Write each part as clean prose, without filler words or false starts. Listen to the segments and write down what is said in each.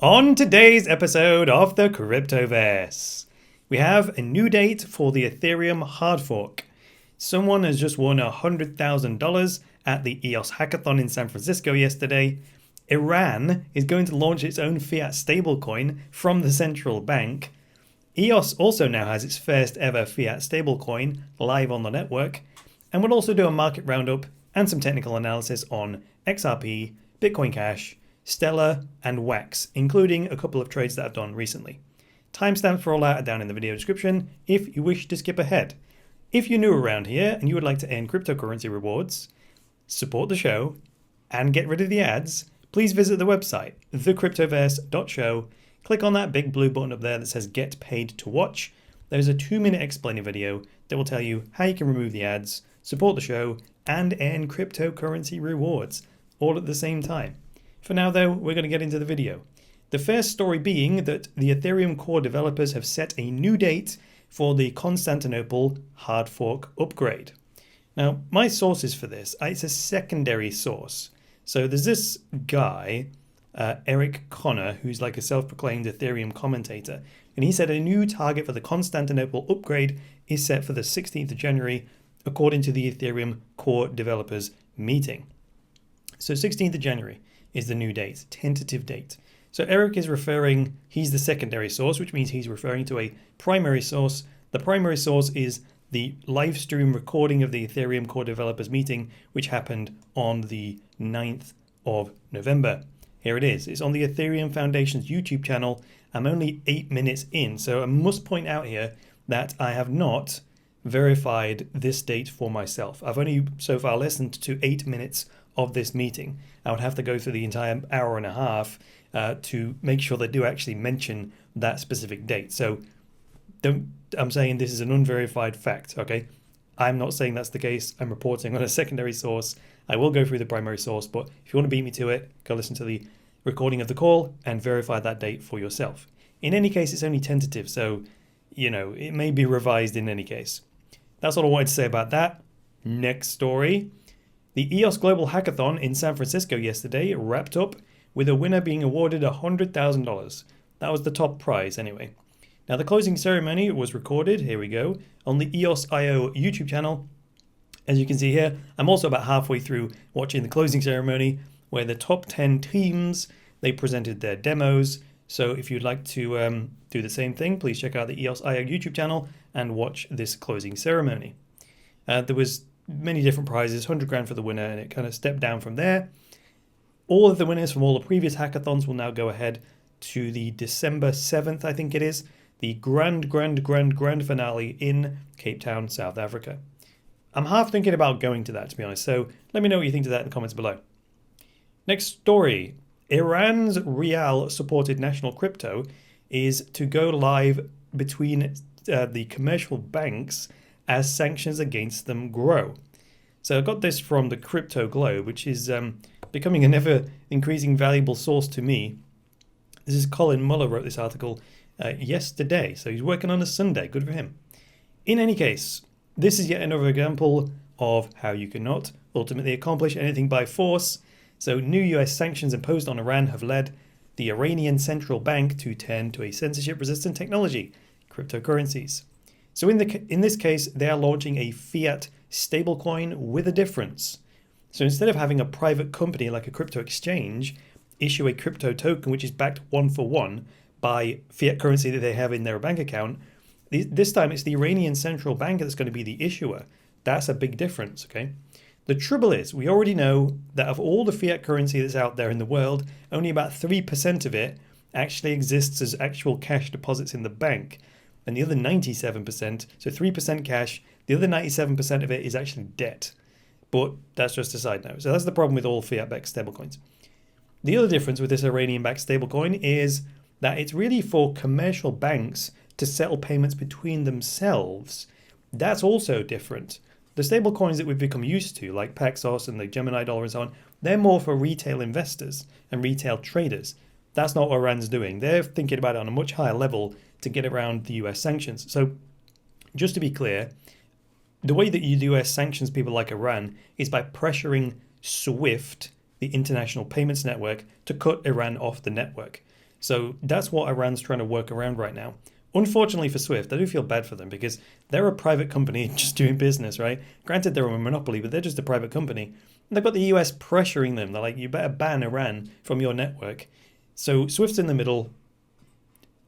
On today's episode of the Cryptoverse, we have a new date for the Ethereum Hardfork. Someone has just won $100,000 at the EOS Hackathon in San Francisco yesterday. Iran is going to launch its own Fiat Stablecoin from the central bank. EOS also now has its first ever Fiat Stablecoin live on the network. And we'll also do a market roundup and some technical analysis on XRP, Bitcoin Cash, Stellar and Wax, including a couple of trades that I've done recently. Timestamps for all that are down in the video description if you wish to skip ahead. If you're new around here and you would like to earn cryptocurrency rewards, support the show, and get rid of the ads, please visit the website, thecryptoverse.show. Click on that big blue button up there that says Get Paid to Watch. There's a 2-minute explaining video that will tell you how you can remove the ads, support the show, and earn cryptocurrency rewards, all at the same time. For now though, we're going to get into the video. The first story being that the Ethereum core developers have set a new date for the Constantinople Hardfork upgrade. Now, my sources for this, it's a secondary source. So there's this guy, Eric Connor, who's like a self-proclaimed Ethereum commentator, and he said a new target for the Constantinople upgrade is set for the 16th of January, according to the Ethereum core developers meeting. So 16th of January is the new date, tentative date. So Eric is referring, he's the secondary source, which means he's referring to a primary source. The primary source is the live stream recording of the Ethereum core developers meeting, which happened on the 9th of November. Here it is. It's on the Ethereum Foundation's YouTube channel. I'm only 8 minutes in, so I must point out here that I have not verified this date for myself. I've only so far listened to 8 minutes of this meeting. I would have to go through the entire hour and a half to make sure they do actually mention that specific date. So I'm saying this is an unverified fact, okay? I'm not saying that's the case. I'm reporting on a secondary source. I will go through the primary source, but if you want to beat me to it, go listen to the recording of the call and verify that date for yourself. In any case, it's only tentative, so, it may be revised in any case. That's all I wanted to say about that. Next story. The EOS Global Hackathon in San Francisco yesterday wrapped up with a winner being awarded $100,000. That was the top prize anyway. Now the closing ceremony was recorded, here we go, on the EOS.io YouTube channel. As you can see here, I'm also about halfway through watching the closing ceremony where the top 10 teams, they presented their demos. So if you'd like to do the same thing, please check out the EOS.io YouTube channel and watch this closing ceremony. There was many different prizes, 100 grand for the winner, and it kind of stepped down from there. All of the winners from all the previous hackathons will now go ahead to the December 7th, I think it is, the grand finale in Cape Town, South Africa. I'm half thinking about going to that, to be honest, so let me know what you think of that in the comments below. Next story. Iran's Rial-supported national crypto is to go live between the commercial banks as sanctions against them grow. So I got this from the Crypto Globe, which is becoming an ever-increasing valuable source to me. This is Colin Muller wrote this article yesterday, so he's working on a Sunday. Good for him. In any case, this is yet another example of how you cannot ultimately accomplish anything by force. So new US sanctions imposed on Iran have led the Iranian central bank to turn to a censorship-resistant technology, cryptocurrencies. So in this case, they are launching a Fiat Stablecoin with a difference. So instead of having a private company like a crypto exchange issue a crypto token which is backed 1-for-1 by fiat currency that they have in their bank account, this time it's the Iranian central bank that's going to be the issuer. That's a big difference, okay? The trouble is, we already know that of all the fiat currency that's out there in the world, only about 3% of it actually exists as actual cash deposits in the bank. And the other 97%, so 3% cash, the other 97% of it is actually debt. But that's just a side note. So that's the problem with all fiat-backed stablecoins. The other difference with this Iranian-backed stablecoin is that it's really for commercial banks to settle payments between themselves. That's also different. The stablecoins that we've become used to, like Paxos and the Gemini dollar and so on, they're more for retail investors and retail traders. That's not what Iran's doing. They're thinking about it on a much higher level to get around the US sanctions. So just to be clear, the way that the US sanctions people like Iran is by pressuring SWIFT, the international payments network, to cut Iran off the network. So that's what Iran's trying to work around right now. Unfortunately for Swift, I do feel bad for them because they're a private company just doing business, right? Granted, they're a monopoly, but they're just a private company. And they've got the US pressuring them. They're like, you better ban Iran from your network. So Swift's in the middle.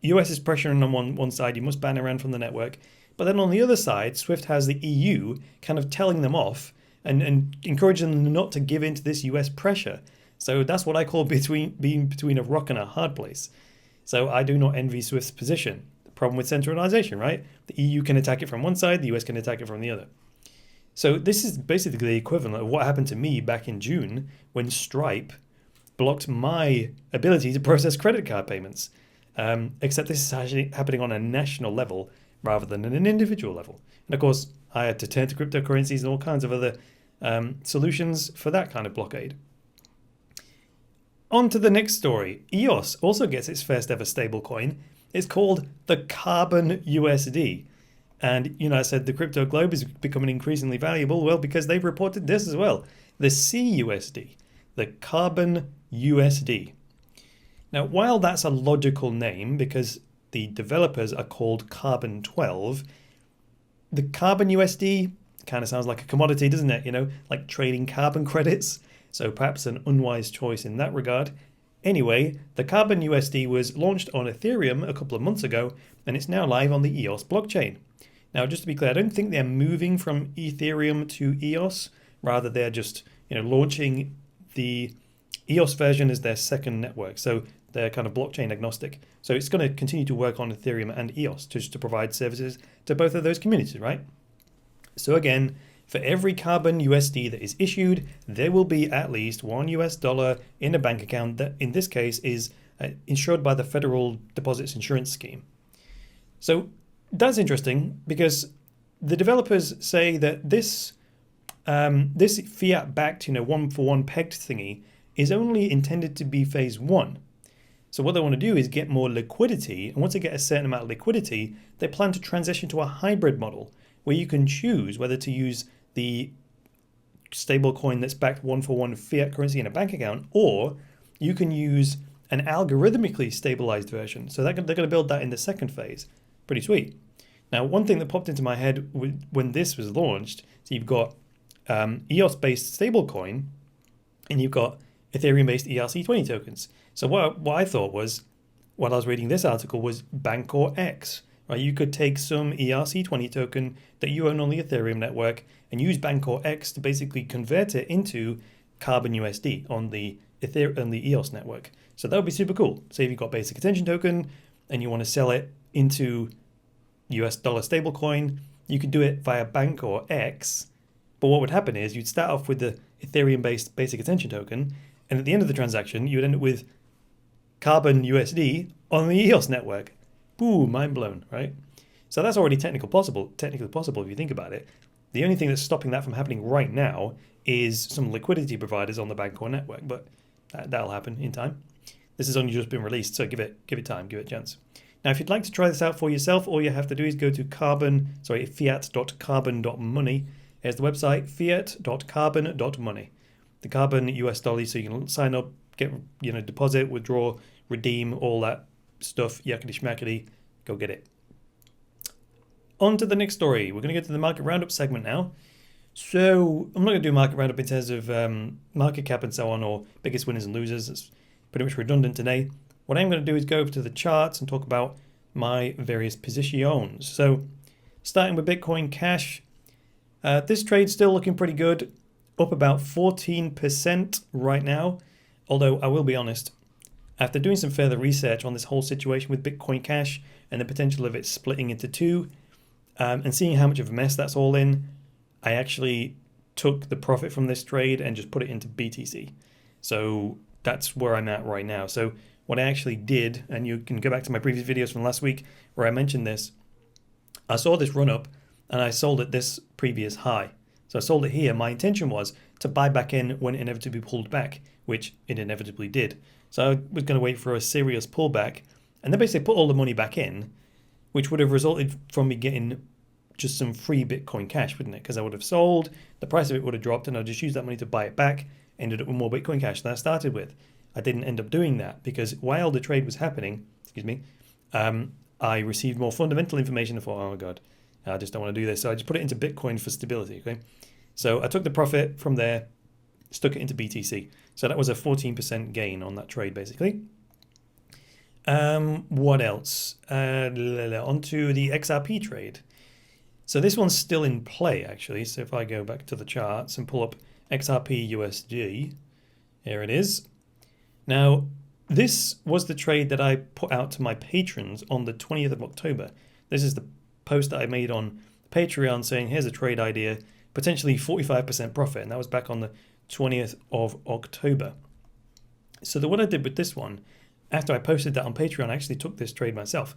US is pressuring on one side, you must ban Iran from the network. But then on the other side, Swift has the EU kind of telling them off and encouraging them not to give in to this US pressure. So that's what I call being between a rock and a hard place. So I do not envy Swift's position. The problem with centralization, right? The EU can attack it from one side, the US can attack it from the other. So this is basically the equivalent of what happened to me back in June when Stripe blocked my ability to process credit card payments. Except this is actually happening on a national level rather than an individual level. And of course, I had to turn to cryptocurrencies and all kinds of other solutions for that kind of blockade. On to the next story. EOS also gets its first ever stablecoin. It's called the Carbon USD. And, I said the crypto globe is becoming increasingly valuable. Well, because they've reported this as well. The CUSD, the Carbon USD. Now, while that's a logical name because the developers are called Carbon 12, the Carbon USD kind of sounds like a commodity, doesn't it? Like trading carbon credits. So perhaps an unwise choice in that regard. Anyway, the Carbon USD was launched on Ethereum a couple of months ago, and it's now live on the EOS blockchain. Now, just to be clear, I don't think they're moving from Ethereum to EOS. Rather, they're just launching the EOS version as their second network. So they're kind of blockchain agnostic. So it's going to continue to work on Ethereum and EOS just to provide services to both of those communities, right? So again, for every Carbon USD that is issued, there will be at least $1 in a bank account that in this case is insured by the Federal Deposits Insurance Scheme. So that's interesting because the developers say that this fiat-backed, one-for-one pegged thingy is only intended to be phase one. So what they want to do is get more liquidity, and once they get a certain amount of liquidity, they plan to transition to a hybrid model where you can choose whether to use the stablecoin that's backed one-for-one fiat currency in a bank account, or you can use an algorithmically stabilized version. So they're going to build that in the second phase. Pretty sweet. Now, one thing that popped into my head when this was launched, so you've got EOS-based stablecoin, and you've got Ethereum-based ERC20 tokens. So what I thought was, while I was reading this article, was Bancor X. Right? You could take some ERC20 token that you own on the Ethereum network and use Bancor X to basically convert it into Carbon USD on the EOS network. So that would be super cool. Say if you've got basic attention token and you want to sell it into US dollar stablecoin, you could do it via Bancor X. But what would happen is you'd start off with the Ethereum-based basic attention token, and at the end of the transaction, you'd end up with Carbon USD on the EOS network. Boom, mind blown, right? So that's already technically possible if you think about it. The only thing that's stopping that from happening right now is some liquidity providers on the Bancor network, but that'll happen in time. This has only just been released, so give it time, give it a chance. Now, if you'd like to try this out for yourself, all you have to do is go to fiat.carbon.money. Here's the website, fiat.carbon.money. The carbon US dollars, so you can sign up, get deposit, withdraw, redeem, all that stuff, yakety schmackety, go get it. On to the next story. We're going to get to the market roundup segment now. So I'm not going to do market roundup in terms of market cap and so on, or biggest winners and losers. It's pretty much redundant today. What I'm going to do is go over to the charts and talk about my various positions. So starting with Bitcoin Cash, this trade's still looking pretty good, up about 14% right now. Although I will be honest, after doing some further research on this whole situation with Bitcoin Cash and the potential of it splitting into two, and seeing how much of a mess that's all in, I actually took the profit from this trade and just put it into BTC. So that's where I'm at right now. So what I actually did, and you can go back to my previous videos from last week where I mentioned this, I saw this run up and I sold at this previous high. So I sold it here. My intention was to buy back in when it inevitably pulled back, which it inevitably did. So I was going to wait for a serious pullback and then basically put all the money back in, which would have resulted from me getting just some free Bitcoin Cash, wouldn't it? Because I would have sold, the price of it would have dropped, and I'd just use that money to buy it back, ended up with more Bitcoin Cash than I started with. I didn't end up doing that because while the trade was happening, I received more fundamental information and thought, oh my God, I just don't want to do this. So I just put it into Bitcoin for stability, okay? So I took the profit from there, stuck it into BTC. So that was a 14% gain on that trade, basically. What else? Onto the XRP trade. So this one's still in play, actually. So if I go back to the charts and pull up XRP USD, here it is. Now, this was the trade that I put out to my patrons on the 20th of October. This is the post that I made on Patreon saying, here's a trade idea, potentially 45% profit. And that was back on the 20th of October. So what I did with this one, after I posted that on Patreon, I actually took this trade myself.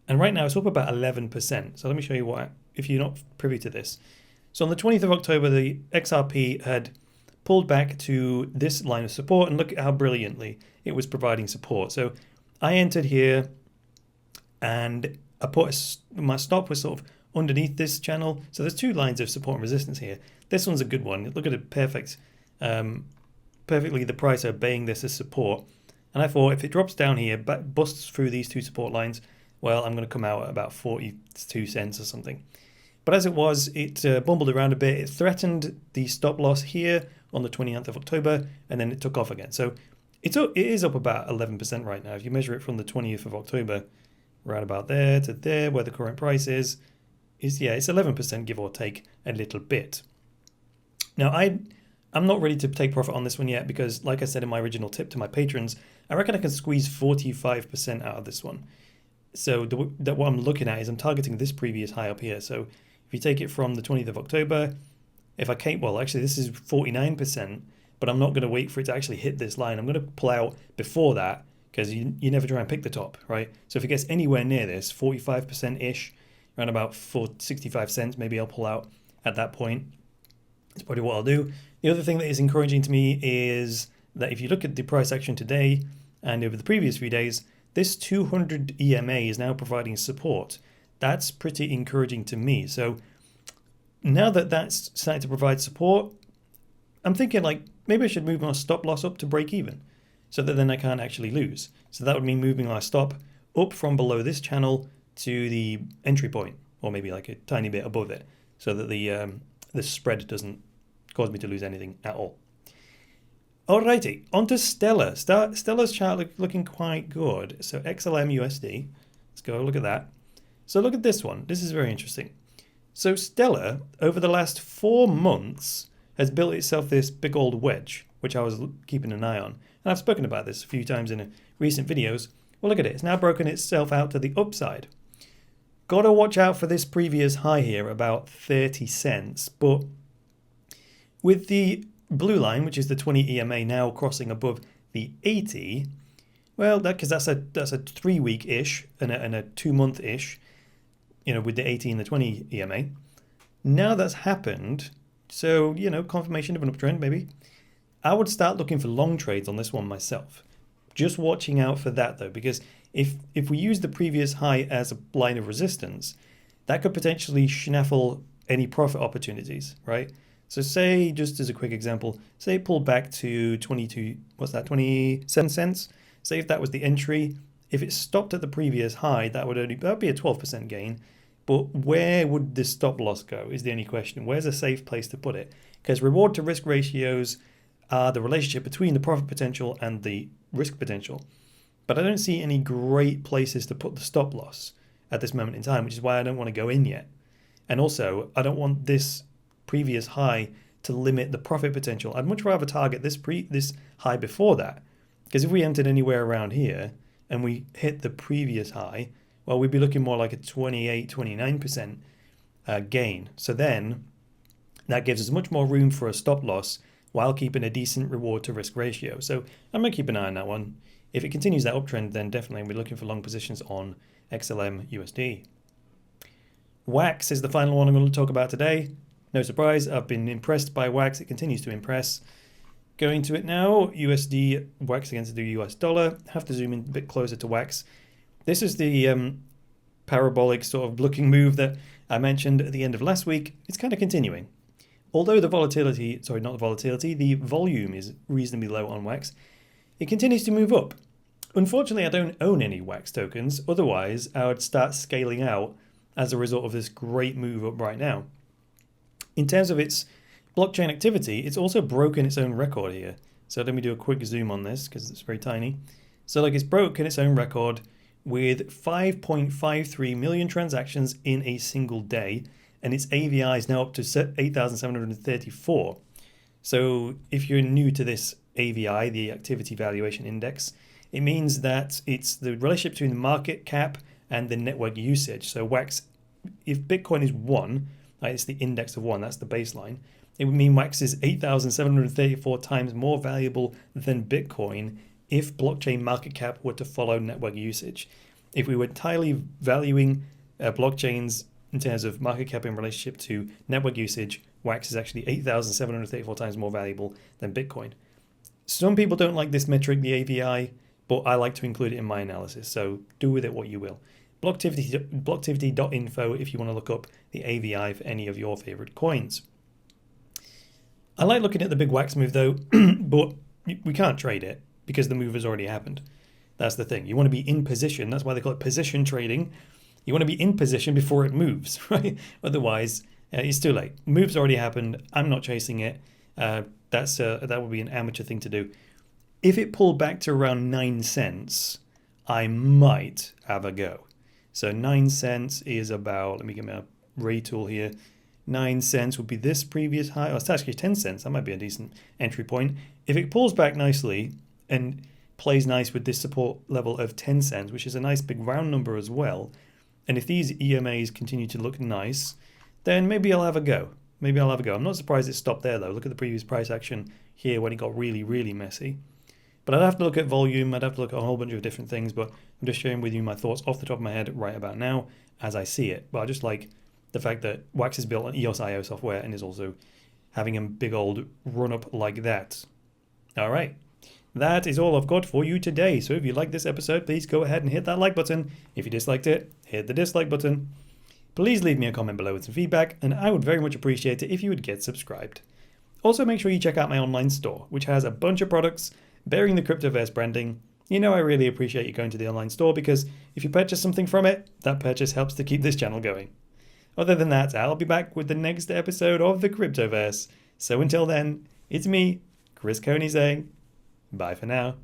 And right now it's up about 11%. So let me show you what, if you're not privy to this. So on the 20th of October, the XRP had pulled back to this line of support, and look at how brilliantly it was providing support. So I entered here and I put my stop was sort of underneath this channel. So there's two lines of support and resistance here. This one's a good one. Look at it, perfectly the price obeying this as support. And I thought if it drops down here, busts through these two support lines, well, I'm going to come out at about 42 cents or something. But as it was, it bumbled around a bit. It threatened the stop loss here on the 29th of October, and then it took off again. So it is up about 11% right now. If you measure it from the 20th of October, right about there to there, where the current price is it's 11%, give or take a little bit. Now, I'm not ready to take profit on this one yet because, like I said in my original tip to my patrons, I reckon I can squeeze 45% out of this one. So what I'm looking at is I'm targeting this previous high up here. So if you take it from the 20th of October, if I can't, well, actually this is 49%, but I'm not going to wait for it to actually hit this line. I'm going to pull out before that because you never try and pick the top, right? So if it gets anywhere near this, 45%-ish, around about 65 cents, maybe I'll pull out at that point. That's probably what I'll do. The other thing that is encouraging to me is that if you look at the price action today and over the previous few days, this 200 EMA is now providing support. That's pretty encouraging to me. So now that that's starting to provide support, I'm thinking like maybe I should move my stop loss up to break even so that then I can't actually lose. So that would mean moving my stop up from below this channel to the entry point, or maybe like a tiny bit above it, so that the spread doesn't cause me to lose anything at all. Alrighty, on to Stellar. Stellar's chart looking quite good. So XLM USD, let's go look at that. So look at this one. This is very interesting. So Stellar, over the last 4 months, has built itself this big old wedge, which I was keeping an eye on. And I've spoken about this a few times in recent videos. Well, look at it. It's now broken itself out to the upside. Got to watch out for this previous high here, about 30 cents. But with the blue line, which is the 20 EMA, now crossing above the 80, well, because that's a 3-week-ish and a 2-month-ish, with the 80 and the 20 EMA. Now that's happened, so, confirmation of an uptrend maybe. I would start looking for long trades on this one myself. Just watching out for that though, because if we use the previous high as a line of resistance, that could potentially snaffle any profit opportunities, right? So say, just as a quick example, say it pulled back to 27 cents. Say if that was the entry, if it stopped at the previous high, that would be a 12% gain. But where would the stop loss go is the only question. Where's a safe place to put it? Because reward to risk ratios are the relationship between the profit potential and the risk potential. But I don't see any great places to put the stop loss at this moment in time, which is why I don't want to go in yet. And also, I don't want this previous high to limit the profit potential. I'd much rather target this high before that. Because if we entered anywhere around here and we hit the previous high, well, we'd be looking more like a 28-29% gain. So then that gives us much more room for a stop loss while keeping a decent reward to risk ratio. So I'm going to keep an eye on that one. If it continues that uptrend, then definitely we're looking for long positions on XLM USD. WAX is the final one I'm going to talk about today. No surprise, I've been impressed by WAX. It continues to impress. Going to it now, USD WAX against the US dollar. Have to zoom in a bit closer to WAX. This is the parabolic sort of looking move that I mentioned at the end of last week. It's kind of continuing. Although the volume is reasonably low on WAX, it continues to move up. Unfortunately, I don't own any WAX tokens, otherwise I would start scaling out as a result of this great move up right now. In terms of its blockchain activity, it's also broken its own record here. So let me do a quick zoom on this because it's very tiny. So like it's broken its own record with 5.53 million transactions in a single day, and its AVI is now up to 8,734. So if you're new to this AVI, the Activity Valuation Index, it means that it's the relationship between the market cap and the network usage. So WAX, if Bitcoin is 1, like it's the index of 1, that's the baseline, it would mean WAX is 8,734 times more valuable than Bitcoin if blockchain market cap were to follow network usage. If we were entirely valuing blockchains in terms of market cap in relationship to network usage, WAX is actually 8,734 times more valuable than Bitcoin. Some people don't like this metric, the AVI, but I like to include it in my analysis, so do with it what you will. Blocktivity.info if you want to look up the AVI for any of your favorite coins. I like looking at the big WAX move though, but we can't trade it because the move has already happened. That's the thing. You want to be in position. That's why they call it position trading. You want to be in position before it moves, right? Otherwise, it's too late. Move's already happened. I'm not chasing it. That would be an amateur thing to do. If it pulled back to around 9 cents, I might have a go. So 9 cents is about, let me get my Ray tool here. 9 cents would be this previous high. Oh, it's actually 10 cents. That might be a decent entry point. If it pulls back nicely and plays nice with this support level of 10 cents, which is a nice big round number as well, and if these EMAs continue to look nice, then maybe I'll have a go. I'm not surprised it stopped there though. Look at the previous price action here when it got really, really messy. But I'd have to look at volume, I'd have to look at a whole bunch of different things, but I'm just sharing with you my thoughts off the top of my head right about now as I see it. But I just like the fact that WAX is built on EOS.io software and is also having a big old run up like that. All right. That is all I've got for you today. So if you liked this episode, please go ahead and hit that like button. If you disliked it, hit the dislike button. Please leave me a comment below with some feedback, and I would very much appreciate it if you would get subscribed. Also, make sure you check out my online store, which has a bunch of products bearing the Cryptoverse branding. You know I really appreciate you going to the online store because if you purchase something from it, that purchase helps to keep this channel going. Other than that, I'll be back with the next episode of the Cryptoverse. So until then, it's me, Chris Coney, saying bye for now.